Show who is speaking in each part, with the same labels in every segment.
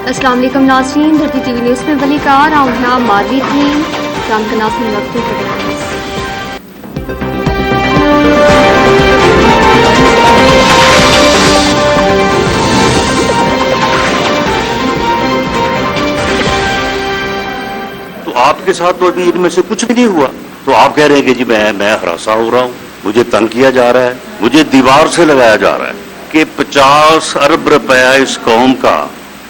Speaker 1: अस्सलाम वालेकुम नाज़रीन, धरती टीवी न्यूज़ में वलीकार आउंधा मादवी थी शाम का नाज़रीन वक्त
Speaker 2: तो आपके साथ तो अभी इनमें से कुछ भी नहीं हुआ, तो आप कह रहे हैं कि जी मैं हरासा हो रहा हूँ, मुझे तंग किया जा रहा है, मुझे दीवार से लगाया जा रहा है कि 50 अरब रुपया इस कौम का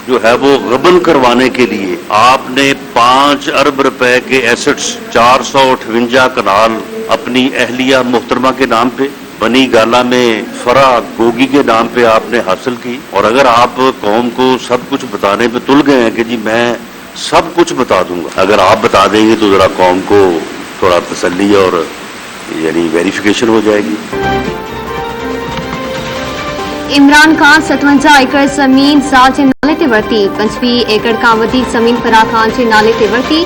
Speaker 2: जो है वो गबन करवाने के लिए आपने 5 अरब रुपए के एसेट्स 458 कनाल अपनी अहलिया मुहतरमा के नाम पे बनी गाला में फरा गोगी के नाम पे आपने हासिल की। और अगर आप कौम को सब कुछ बताने पे तुल गए हैं कि जी मैं सब कुछ बता दूंगा, अगर आप बता देंगे तो जरा कौम को थोड़ा तसल्ली और यानी वेरिफिकेशन हो जाएगी।
Speaker 1: इमरान खान 57 एकड़ ज़मीन साल जे नाले ते वरिती, 25 एकड़ खां वधीक ज़मीन फराह खान जे नाले ते वरिती।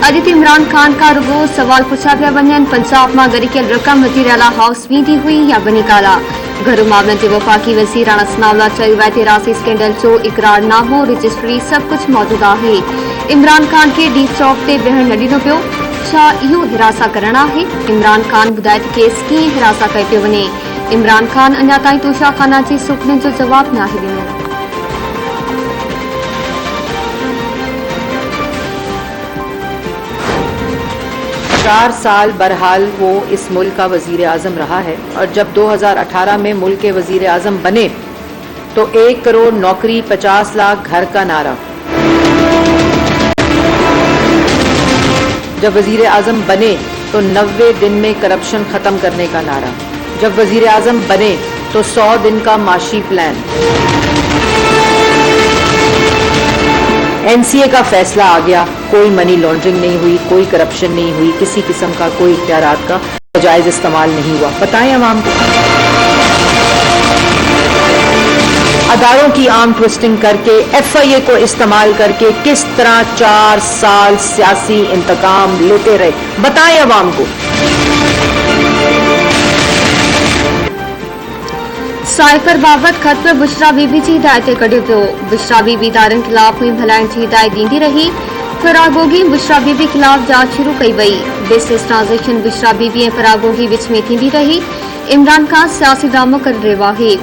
Speaker 1: अॼु ते इमरान खान खां रुगो सवाल पुछा पिया वञनि, पंजाब मां गॾु कयल रक़म वज़ीर आला हाउस वेंदी हुई या बनी काला। घरू मामलनि जे वफ़ाक़ी वज़ीर राणा सनाउल्लाह चयो आहे त रासी स्कैंडल जो इक़रारनामो रजिस्ट्री सभु कुझु मौजूदु आहे। इमरान खान खे डी चौक ते वेहण न ॾिनो पियो, छा इहो हिरासा करण आहे? इमरान खान ॿुधाए त केस कीअं हिरासा कयो पियो वञे। इमरान खान अञा ताईं तोशा खाना जे सुखने जो जवाब नाहे ॾिनो।
Speaker 3: चार साल बहरहाल वो इस मुल्क का वजीर आजम रहा है और जब 2018 में मुल्क के वजीर आजम बने तो 1 करोड़ नौकरी 50 लाख घर का नारा। जब वजीर आजम बने तो 90 दिन में करप्शन खत्म करने का नारा। जब वजीर आजम बने तो 100 दिन का माशी प्लान। एनसीए का फैसला आ गया, कोई मनी लॉन्ड्रिंग नहीं हुई, कोई करप्शन नहीं हुई, किसी किस्म का कोई इख्तियारात का जायज इस्तेमाल नहीं हुआ। बताएं अवाम को। अदारों की आर्म ट्विस्टिंग करके एफआईए को इस्तेमाल करके किस तरह 4 साल सियासी इंतकाम लेते रहे, बताएं अवाम को।
Speaker 1: साइफर बाबत खत पर बुशरा बीबी जी हिदायत कढियो पियो। बुशरा बीबी इदारनि खिलाफ मुहिम हलाइण जी हिदायत ॾींदी रही। फरागोगी बुशरा बीबी खिलाफ जांच शुरू कई वई। बिज़नेस ट्रांजेक्शन बुशरा बीबी ऐं फरागोगी विच में थींदी रही। इमरान खान सियासी ड्रामो करे रहियो आहे।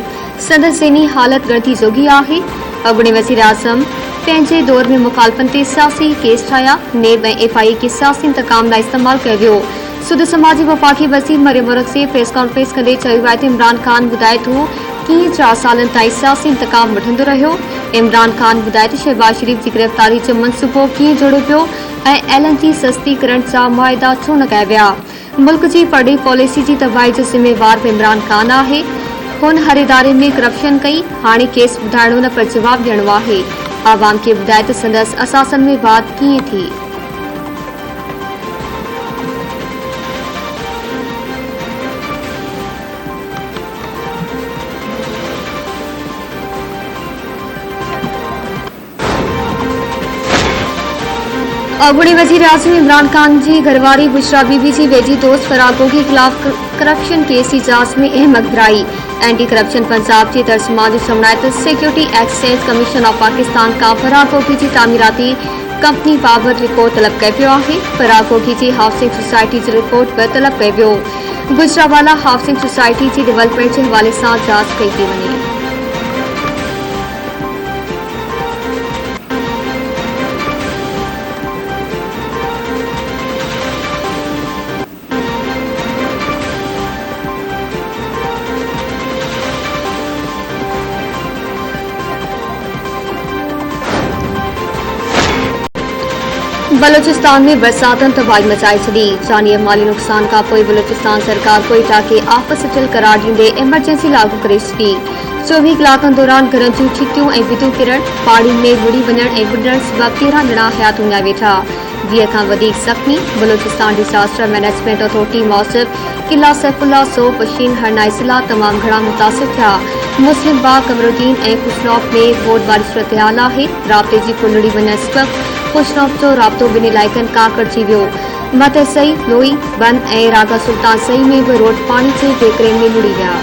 Speaker 1: संदसि ज़हनी हालत ॻणती जोगी आहे। अॻूणे वज़ीर आज़म पंहिंजे दौर में मुखालफ़नि ते सियासी केस ठाहिया। नेब ऐं एफआईए खे सियासी इंतकाम लाइ इस्तेमाल कयो वियो। सुद समाजी वफ़ाक़ी वज़ीर मरियम मुरक्सी प्रेस कॉन्फ्रेंस कंदे चयो आहे त इमरान खान ॿुधाए थो कीअं 4 सालनि ताईं सियासी इंतकाम वठंदो रहियो। इमरान खान ॿुधाए त शहबाज शरीफ़ जी गिरफ़्तारी जो मनसूबो कीअं जोड़ियो पियो ऐं एलएनजी सस्ती करण जा मुआहिदा छो न कया विया। मुल्क जी पढ़ी पॉलिसी जी तबाही जो ज़िम्मेवार बि इमरान खान आहे। हुन हर इदारे में करप्शन कई, हाणे केस ॿुधाइणो न पर जवाब ॾियणो आहे। आवाम खे ॿुधाए त संदसि असासन में बात कीअं थी। अॻूणे वज़ीर आज़म इमरान खान जी घरवारी बुशरा बीबी जी वेझी दोस्त फरागोगी खिलाफ करप्शन केस जी जांच में अहम अॻिराई। एंटी करप्शन पंजाब जे तर्जुमान जो चवणु आहे त security exchange commission of Pakistan खां फरागोगी जी तामीराती कंपनी बाबति रिपोर्ट तलब कयो पियो आहे। फरागोगी जी हाउसिंग सोसाइटी जो रिपोर्ट बि तलब कयो वियो। गुजरावाला हाउसिंग सोसाइटी जी डेवलपमेंट जे हवाले सां जांच कई थी वञे। बलोचिस्तान में बरसातन तबाही मचाई छड़ी। जानी माली नुक़सान खां पोइ बलोचिस्तान सरकार कोयटा खे आफ़त सचल करार ॾींदे इमरजेंसी लागू करे छॾी। 24 कलाकनि दौरान घरनि जूं छितियूं ऐं बिदूं किरण, पाणी में बुड़ी वञण ऐं बुॾण सबबि 13 ॼणा हयात विञाए वेठा। 20 खां वधीक ज़ख़्मी। बलोचिस्तान डिसास्टर मैनेजमेंट अथॉरिटी मूजिब किला सैफुल्ला सो पशीन हरनाई ज़िला तमामु घणा मुतासिर थिया। मुस्लिम बाग कमरुद्दीन ऐं खुशनौफ में बोड वारी सूरतहाल आहे। राब्ते जी पुलड़ी वञण सबबि खुशनौफ जो राब्तो ॿिनि इलाइक़नि खां कटिजी वियो। मतसई, लोई, बंद ऐं रागा सुल्तान सई में बि रोड पाणी जे भेकरे में लुड़ी विया।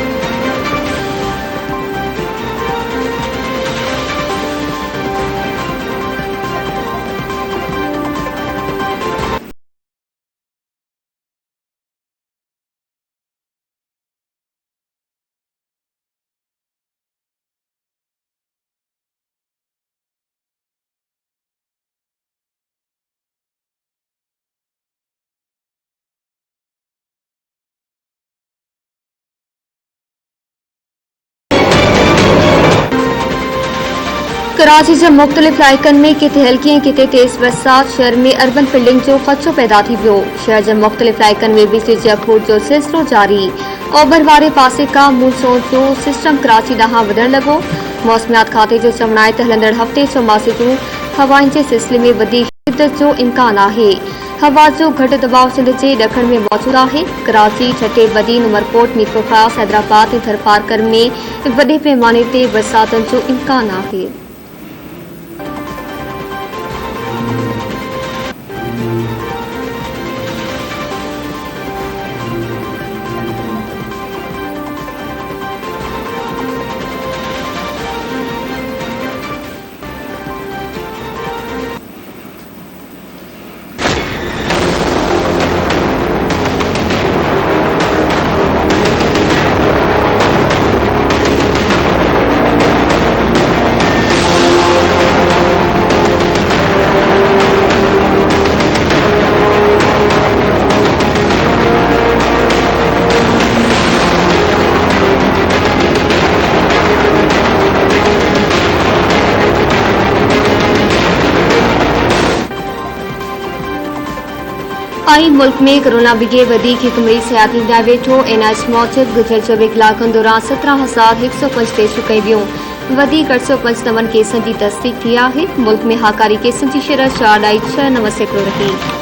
Speaker 1: कराची जे मुख्तलिफ इलाइक़नि में किथे हल्की किथे तेज़ बरसात शहर में अर्बन बिल्डिंग जो ख़दशो पैदा थी वियो। शहर जे मुख्तलिफ इलाइक़नि में बिजली जी अखूट जो सिलसिलो जारी। ओभर वारे पासे खां मूनसून जो सिस्टम कराची ॾांहुं वधण लॻो। मौसमियात खाते जो चवणु आहे त हलंदड़ हफ़्ते चौमासे जूं हवाउनि जे सिलसिले में वधीक शिदत जो इम्कान आहे। हवा जो घटि दबाव सिंध जे ॾखण में मौजूदु आहे। कराची, छटे बदी, नुमरकोट, मीरपुर ख़ास, हैदराबाद ऐं थरपारकर में वॾे पैमाने ते बरसातुनि जो इम्कान आहे। आई मुल्क में कोरोना बिगे वधीक हिकु मरीज़ हयाती ॾांहुं वेठो। NH मूजिब गुज़िरियल 24 कलाकनि दौरान 17,105 टेस्टूं कयूं वियूं। वधीक 855 केसनि जी तस्दीक थी आहे। मुल्क में हाकारी केसनि जी शरह 4.69% रही।